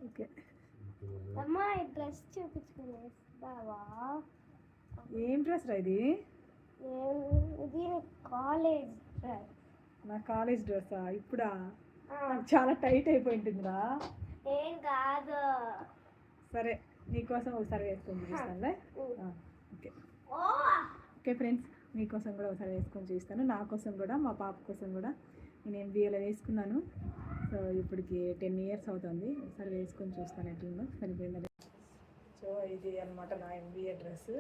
Okay అమ్మా ఈ dress చూపించుకునేస్తావా? ఏం డ్రెస్ రా ఇది? ఇది కాలేజ్ డ్రెస్. నా కాలేజ్ డ్రెస్సా? ఇప్పుడా? నాకు చాలా టైట్ అయిపోయింటుందిరా. ఏం కాదు. సరే నీకోసం ఒకసారి వేసుకొని చూపిస్తానులే. ఓకే ఓకే ఫ్రెండ్స్, మీకోసం కూడా ఒకసారి వేసుకొని చూపిస్తాను. నా కోసం కూడా, మా పాప కోసం కూడా నేను MBAలో వేసుకున్నాను. సో ఇప్పటికి 10 years అవుతుంది. ఒకసారి వేసుకొని చూస్తాను ఎట్లుందో. సరిపోయిందని. సో ఇది అనమాట నా MBA డ్రెస్.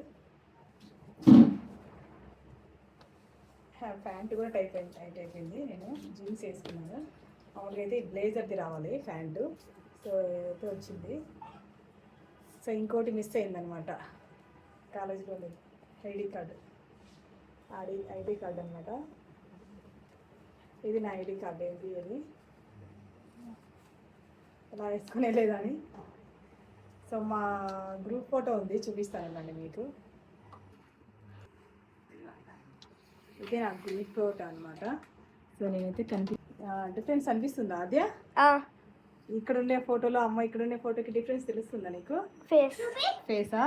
ప్యాంట్ కూడా టైట్ అయిపోయింది. నేను జీన్స్ వేసుకున్నాను. మామూలుగా అయితే బ్లేజర్ది రావాలి ప్యాంటు. సో అయితే వచ్చింది. సో ఇంకోటి మిస్ అయిందనమాట కాలేజీలో. ఐడి కార్డు అనమాట. ఇది నా ఐడి కార్డు. MBAది అలా వేసుకునే లేదని. సో మా గ్రూప్ ఫోటో ఉంది, చూపిస్తానండి మీకు. ఇదే నా గ్రూప్ ఫోటో అనమాట. సో నేనైతే డిఫరెన్స్ అనిపిస్తుందా అదే? ఇక్కడ ఉండే ఫోటోలో అమ్మ ఇక్కడ ఉండే ఫోటోకి డిఫరెన్స్ తెలుస్తుందా నీకు? ఫేసా?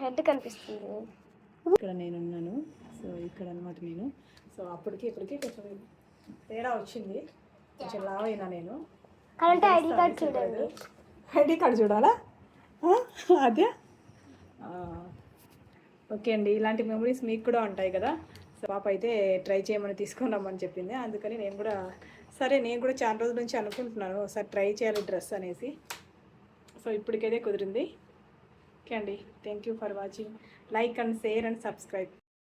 హెడ్ కనిపిస్తుంది. ఇక్కడ నేనున్నాను. సో ఇక్కడ అనమాట నేను. సో అప్పటికి ఇప్పటికి కొంచెం తేడా వచ్చింది. కొంచెం లావ్ అయినా నేను. ఐడి కార్డ్ చూడండి. ఐడి కార్డు చూడాలా? అదే ఓకే అండి. ఇలాంటి మెమరీస్ మీకు కూడా ఉంటాయి కదా. సో పాప అయితే ట్రై చేయమని తీసుకొని రమ్మని చెప్పింది. అందుకని నేను కూడా చాలా రోజుల నుంచి అనుకుంటున్నాను ఒకసారి ట్రై చేయాలి డ్రెస్ అనేసి. సో ఇప్పటికైతే కుదిరింది. ఓకే అండి, thank you for watching. Like and share and subscribe.